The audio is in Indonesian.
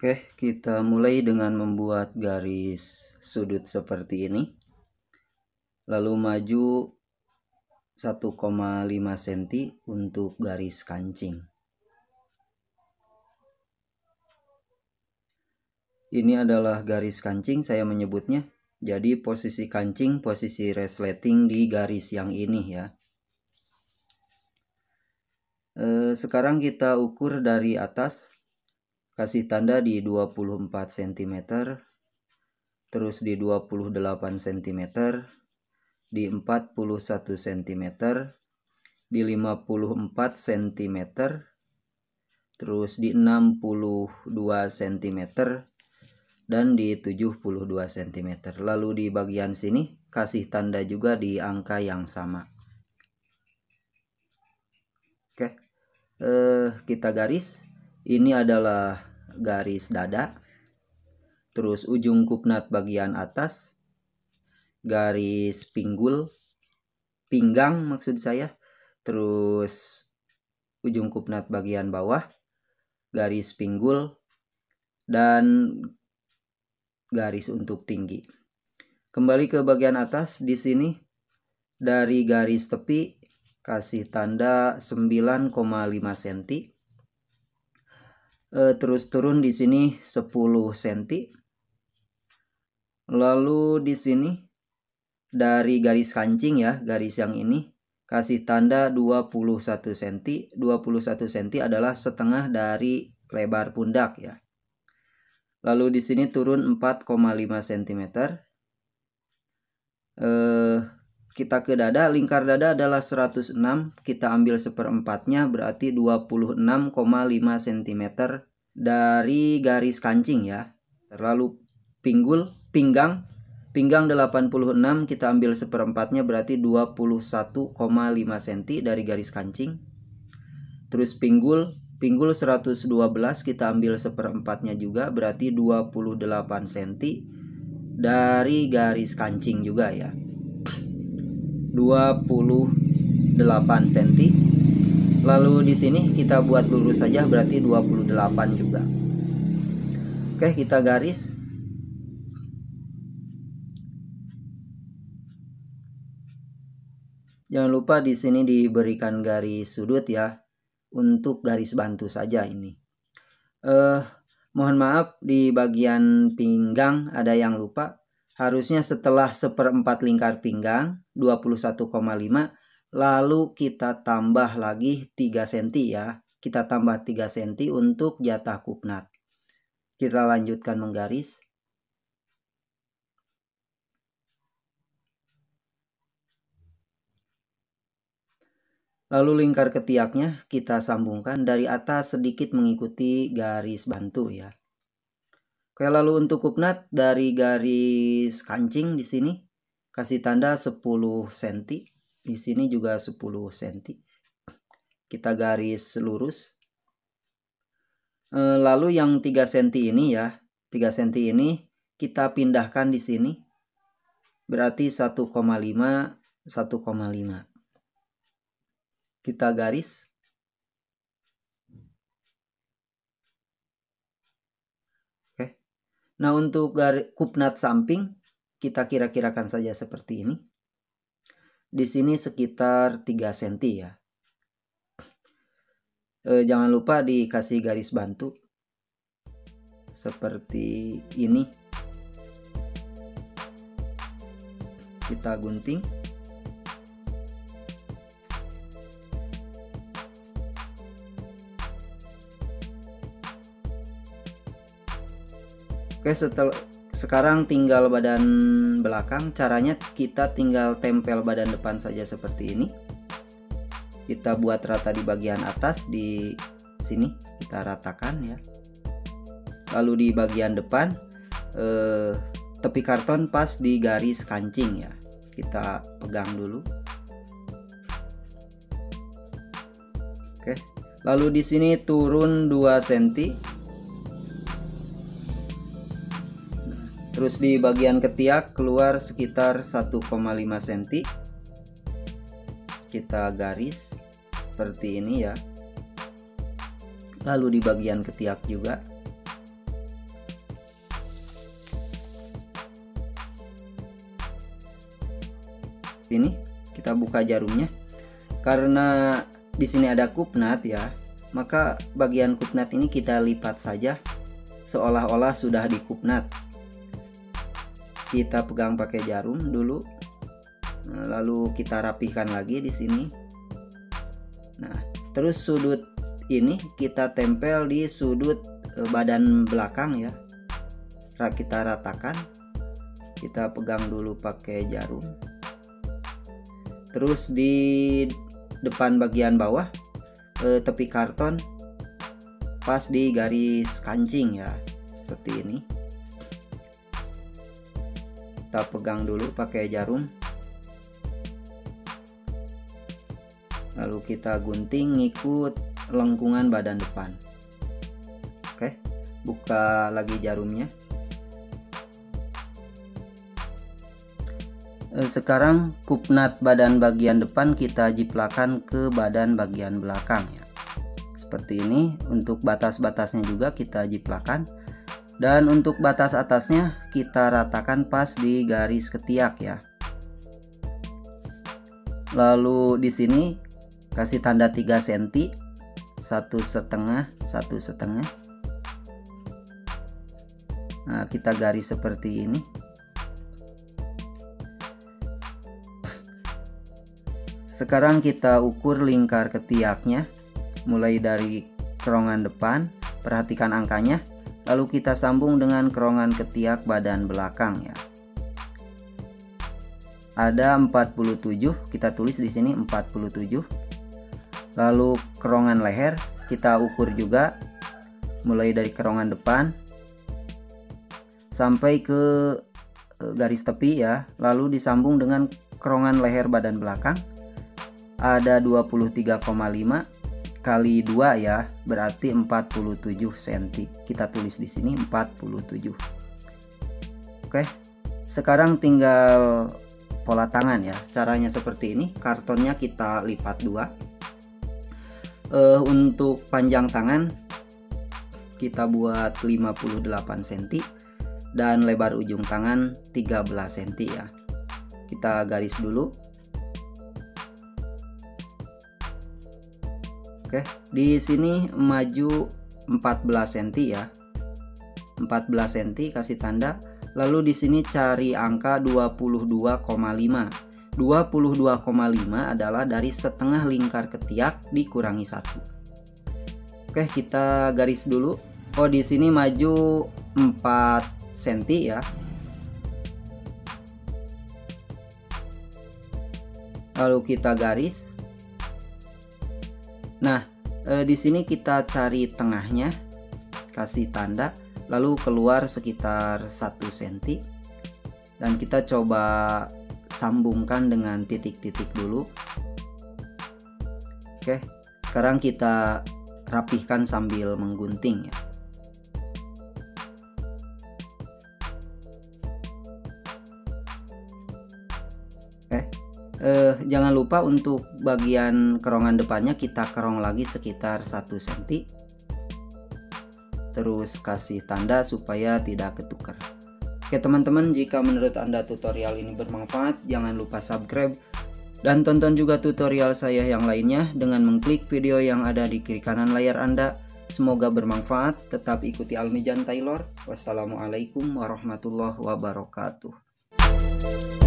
Oke, kita mulai dengan membuat garis sudut seperti ini. Lalu maju 1,5 cm untuk garis kancing. Ini adalah garis kancing saya menyebutnya. Jadi posisi kancing, posisi resleting di garis yang ini ya. Sekarang kita ukur dari atas. Kasih tanda di 24 cm, terus di 28 cm, di 41 cm, di 54 cm, terus di 62 cm, dan di 72 cm. Lalu di bagian sini kasih tanda juga di angka yang sama. Oke, kita garis. Ini adalah garis dada, terus ujung kupnat bagian atas, garis pinggang maksud saya, terus ujung kupnat bagian bawah, garis pinggul, dan garis untuk tinggi. Kembali ke bagian atas, di sini dari garis tepi kasih tanda 9,5 cm. Terus turun di sini 10 cm. Lalu di sini dari garis kancing ya, garis yang ini kasih tanda 21 cm. 21 cm adalah setengah dari lebar pundak ya. Lalu di sini turun 4,5 cm. Kita ke dada, lingkar dada adalah 106, kita ambil seperempatnya berarti 26,5 cm dari garis kancing ya. Lalu pinggang 86, kita ambil seperempatnya berarti 21,5 cm dari garis kancing. Terus pinggul 112, kita ambil seperempatnya juga berarti 28 cm dari garis kancing juga ya. 28 cm. Lalu di sini kita buat lurus saja berarti 28 juga. Oke, kita garis. Jangan lupa di sini diberikan garis sudut ya, untuk garis bantu saja ini. Mohon maaf di bagian pinggang ada yang lupa. Harusnya setelah seperempat lingkar pinggang 21,5, lalu kita tambah lagi 3 cm ya. Kita tambah 3 cm untuk jatah kupnat. Kita lanjutkan menggaris. Lalu lingkar ketiaknya kita sambungkan dari atas sedikit mengikuti garis bantu ya. Oke, lalu untuk kupnat dari garis kancing di sini kasih tanda 10 cm. Di sini juga 10 cm. Kita garis lurus. Lalu yang 3 cm ini ya, 3 cm ini kita pindahkan di sini. Berarti 1,5 1,5. Kita garis. Nah, untuk kupnat samping kita kira-kirakan saja seperti ini. Di sini sekitar 3 cm ya. Jangan lupa dikasih garis bantu seperti ini. Kita gunting. Oke, sekarang tinggal badan belakang. Caranya kita tinggal tempel badan depan saja seperti ini. Kita buat rata di bagian atas, di sini kita ratakan ya. Lalu di bagian depan tepi karton pas di garis kancing ya. Kita pegang dulu. Oke. Lalu di sini turun 2 cm. Terus di bagian ketiak keluar sekitar 1,5 cm. Kita garis seperti ini ya. Lalu di bagian ketiak juga. Ini kita buka jarumnya. Karena di sini ada kupnat ya, maka bagian kupnat ini kita lipat saja seolah-olah sudah dikupnat. Kita pegang pakai jarum dulu, lalu kita rapihkan lagi di sini. Nah, terus sudut ini kita tempel di sudut badan belakang ya. Kita ratakan. Kita pegang dulu pakai jarum. Terus di depan bagian bawah tepi karton pas di garis kancing ya, seperti ini. Kita pegang dulu pakai jarum, lalu kita gunting ngikut lengkungan badan depan. Oke, buka lagi jarumnya. Sekarang kupnat badan bagian depan kita jiplakan ke badan bagian belakang ya. Seperti ini. Untuk batas-batasnya juga kita jiplakan. Dan untuk batas atasnya kita ratakan pas di garis ketiak ya. Lalu di sini kasih tanda 3 cm, 1,5, 1,5. Nah, kita garis seperti ini. Sekarang kita ukur lingkar ketiaknya, mulai dari kerongan depan, perhatikan angkanya, lalu kita sambung dengan kerongan ketiak badan belakang ya. Ada 47, kita tulis di sini 47. Lalu kerongan leher kita ukur juga, mulai dari kerongan depan sampai ke garis tepi ya, lalu disambung dengan kerongan leher badan belakang. Ada 23,5 kali 2 ya, berarti 47 cm. Kita tulis di sini 47. Oke. Sekarang tinggal pola tangan ya. Caranya seperti ini. Kartonnya kita lipat 2. Untuk panjang tangan kita buat 58 cm dan lebar ujung tangan 13 cm ya. Kita garis dulu. Oke, di sini maju 14 cm ya. 14 cm kasih tanda. Lalu di sini cari angka 22,5. 22,5 adalah dari setengah lingkar ketiak dikurangi 1. Oke, kita garis dulu. Oh, di sini maju 4 cm ya. Lalu kita garis. Nah, di sini kita cari tengahnya, kasih tanda, lalu keluar sekitar 1 cm, dan kita coba sambungkan dengan titik-titik dulu. Oke, sekarang kita rapihkan sambil menggunting ya. Jangan lupa untuk bagian kerongan depannya kita kerong lagi sekitar 1 cm. Terus kasih tanda supaya tidak ketukar. Oke teman-teman, jika menurut Anda tutorial ini bermanfaat, jangan lupa subscribe dan tonton juga tutorial saya yang lainnya dengan mengklik video yang ada di kiri kanan layar Anda. Semoga bermanfaat. Tetap ikuti Almijan Taylor. Wassalamualaikum warahmatullahi wabarakatuh.